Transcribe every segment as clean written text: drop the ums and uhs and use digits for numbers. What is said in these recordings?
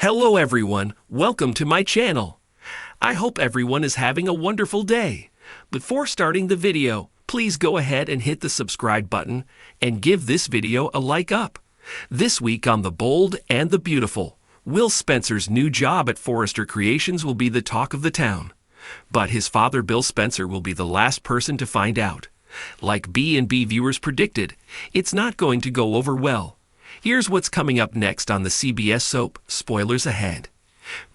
Hello everyone, welcome to my channel. I hope everyone is having a wonderful day. Before starting the video, please go ahead and hit the subscribe button and give this video a like up. This week on The Bold and the Beautiful, Will Spencer's new job at Forrester Creations will be the talk of the town. But his father Bill Spencer will be the last person to find out. Like B&B viewers predicted, it's not going to go over well. Here's what's coming up next on the CBS soap, spoilers ahead.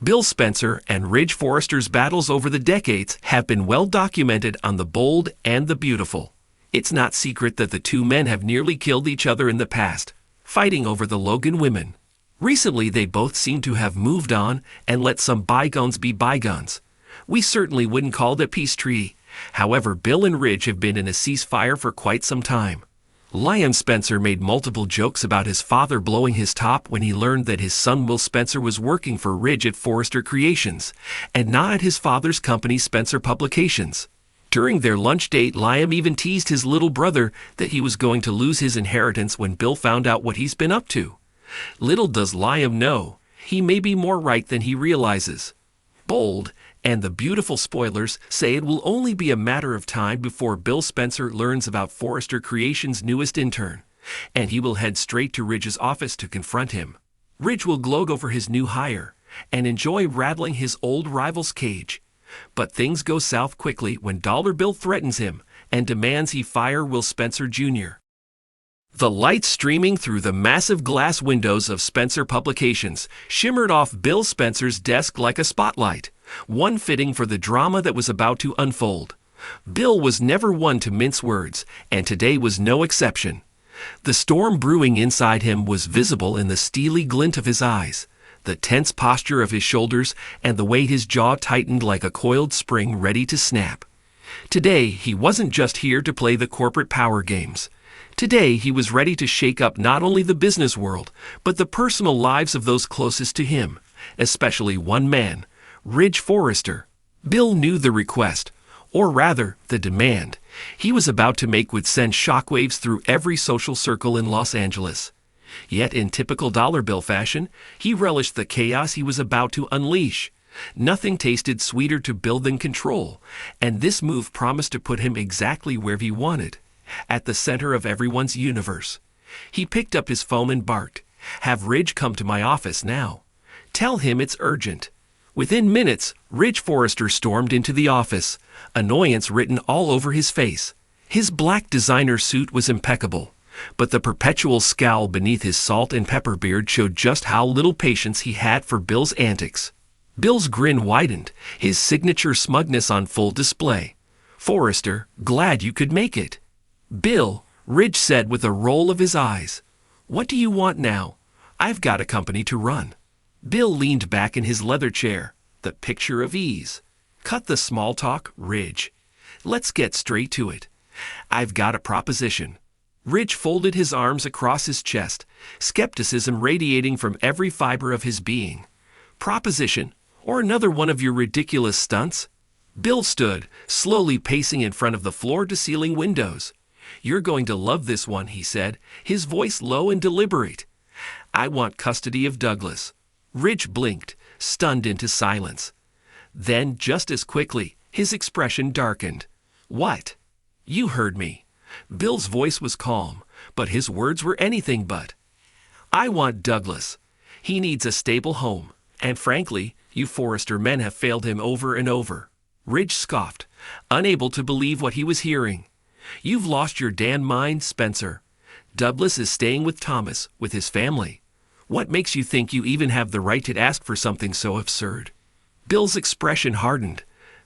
Bill Spencer and Ridge Forrester's battles over the decades have been well documented on The Bold and the Beautiful. It's not secret that the two men have nearly killed each other in the past, fighting over the Logan women. Recently, they both seem to have moved on and let some bygones be bygones. We certainly wouldn't call it a peace treaty. However, Bill and Ridge have been in a ceasefire for quite some time. Liam Spencer made multiple jokes about his father blowing his top when he learned that his son Will Spencer was working for Ridge at Forrester Creations, and not at his father's company Spencer Publications. During their lunch date, Liam even teased his little brother that he was going to lose his inheritance when Bill found out what he's been up to. Little does Liam know, he may be more right than he realizes. Bold and the Beautiful spoilers say it will only be a matter of time before Bill Spencer learns about Forrester Creations' newest intern, and he will head straight to Ridge's office to confront him. Ridge will gloat over his new hire and enjoy rattling his old rival's cage. But things go south quickly when Dollar Bill threatens him and demands he fire Will Spencer Jr. The light streaming through the massive glass windows of Spencer Publications shimmered off Bill Spencer's desk like a spotlight, one fitting for the drama that was about to unfold. Bill was never one to mince words, and today was no exception. The storm brewing inside him was visible in the steely glint of his eyes, the tense posture of his shoulders, and the way his jaw tightened like a coiled spring ready to snap. Today, he wasn't just here to play the corporate power games. Today, he was ready to shake up not only the business world, but the personal lives of those closest to him, especially one man, Ridge Forrester. Bill knew the request, or rather, the demand, he was about to make would send shockwaves through every social circle in Los Angeles. Yet, in typical Dollar Bill fashion, he relished the chaos he was about to unleash. Nothing tasted sweeter to Bill than control, and this move promised to put him exactly where he wanted, at the center of everyone's universe. He picked up his phone and barked, "Have Ridge come to my office now. Tell him it's urgent." Within minutes, Ridge Forrester stormed into the office, annoyance written all over his face. His black designer suit was impeccable, but the perpetual scowl beneath his salt and pepper beard showed just how little patience he had for Bill's antics. Bill's grin widened, his signature smugness on full display. "Forrester, glad you could make it." "Bill," Ridge said with a roll of his eyes. "What do you want now? I've got a company to run." Bill leaned back in his leather chair, the picture of ease. "Cut the small talk, Ridge. Let's get straight to it. I've got a proposition." Ridge folded his arms across his chest, skepticism radiating from every fiber of his being. "Proposition? Or another one of your ridiculous stunts?" Bill stood, slowly pacing in front of the floor-to-ceiling windows. "You're going to love this one," he said, his voice low and deliberate. "I want custody of Douglas." Ridge blinked, stunned into silence. Then, just as quickly, his expression darkened. "What?" "You heard me." Bill's voice was calm, but his words were anything but. "I want Douglas. He needs a stable home, and frankly, you Forrester men have failed him over and over." Ridge scoffed, unable to believe what he was hearing. "You've lost your damn mind, Spencer. Douglas is staying with Thomas, with his family. What makes you think you even have the right to ask for something so absurd?" Bill's expression hardened.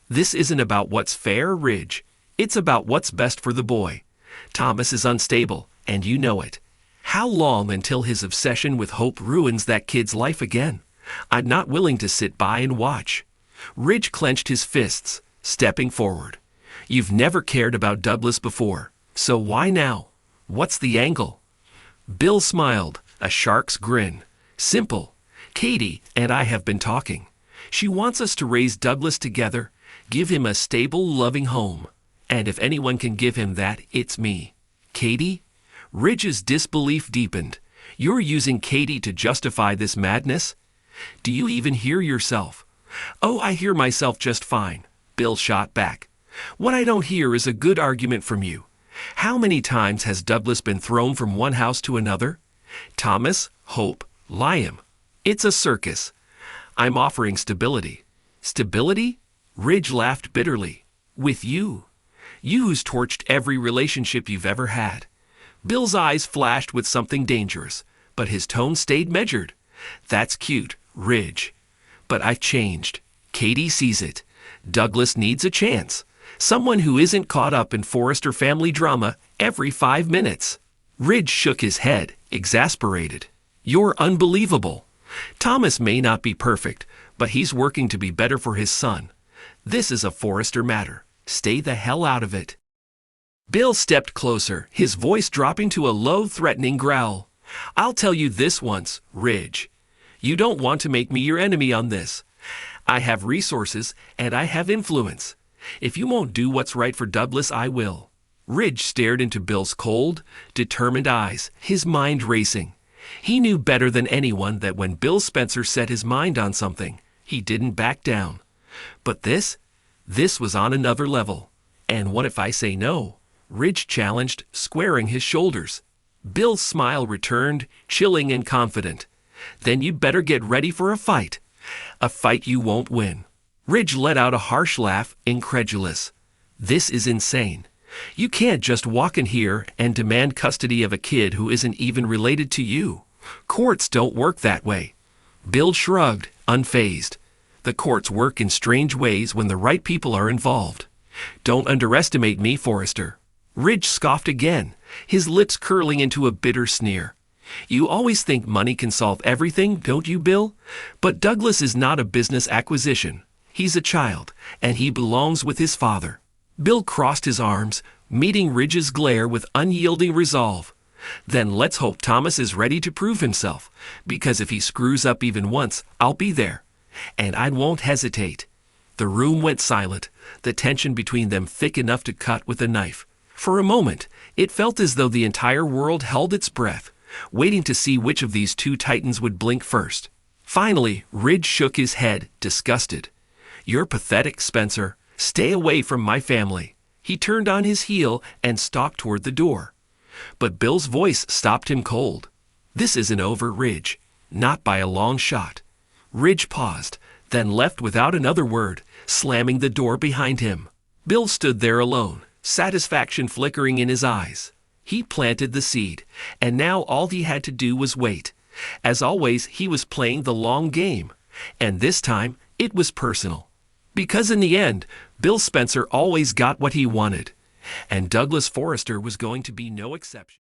"This isn't about what's fair, Ridge. It's about what's best for the boy. Thomas is unstable, and you know it. How long until his obsession with hope ruins that kid's life again? I'm not willing to sit by and watch." Ridge clenched his fists, stepping forward. "You've never cared about Douglas before, so why now? What's the angle?" Bill smiled, a shark's grin. "Simple. Katie and I have been talking. She wants us to raise Douglas together, give him a stable, loving home. And if anyone can give him that, it's me." "Katie?" Ridge's disbelief deepened. "You're using Katie to justify this madness?" Do you even hear yourself?" "Oh, I hear myself just fine," Bill shot back. "What I don't hear is a good argument from you. How many times has Douglas been thrown from one house to another? Thomas, Hope, Liam. It's a circus. I'm offering stability." "Stability?" Ridge laughed bitterly. "With you. You who's torched every relationship you've ever had." Bill's eyes flashed with something dangerous, but his tone stayed measured. "That's cute, Ridge. But I've changed. Katie sees it. Douglas needs a chance. Someone who isn't caught up in Forrester family drama every 5 minutes." Ridge shook his head, exasperated. "You're unbelievable. Thomas may not be perfect, but he's working to be better for his son. This is a Forrester matter. Stay the hell out of it." Bill stepped closer, his voice dropping to a low, threatening growl. "I'll tell you this once, Ridge. You don't want to make me your enemy on this. I have resources, and I have influence. If you won't do what's right for Douglas, I will." Ridge stared into Bill's cold, determined eyes, his mind racing. He knew better than anyone that when Bill Spencer set his mind on something, he didn't back down. But this was on another level. "And what if I say no?" Ridge challenged, squaring his shoulders. Bill's smile returned, chilling and confident. "Then you'd better get ready for a fight. A fight you won't win." Ridge let out a harsh laugh, incredulous. "This is insane. You can't just walk in here and demand custody of a kid who isn't even related to you. Courts don't work that way." Bill shrugged, unfazed. "The courts work in strange ways when the right people are involved. Don't underestimate me, Forrester." Ridge scoffed again, his lips curling into a bitter sneer. "You always think money can solve everything, don't you, Bill? But Douglas is not a business acquisition. He's a child, and he belongs with his father." Bill crossed his arms, meeting Ridge's glare with unyielding resolve. "Then let's hope Thomas is ready to prove himself, because if he screws up even once, I'll be there. And I won't hesitate." The room went silent, the tension between them thick enough to cut with a knife. For a moment, it felt as though the entire world held its breath, waiting to see which of these two titans would blink first. Finally, Ridge shook his head, disgusted. "You're pathetic, Spencer. Stay away from my family." He turned on his heel and stalked toward the door. But Bill's voice stopped him cold. "This isn't over, Ridge. Not by a long shot." Ridge paused, then left without another word, slamming the door behind him. Bill stood there alone, satisfaction flickering in his eyes. He planted the seed, and now all he had to do was wait. As always, he was playing the long game, and this time it was personal. Because in the end, Bill Spencer always got what he wanted, and Douglas Forrester was going to be no exception.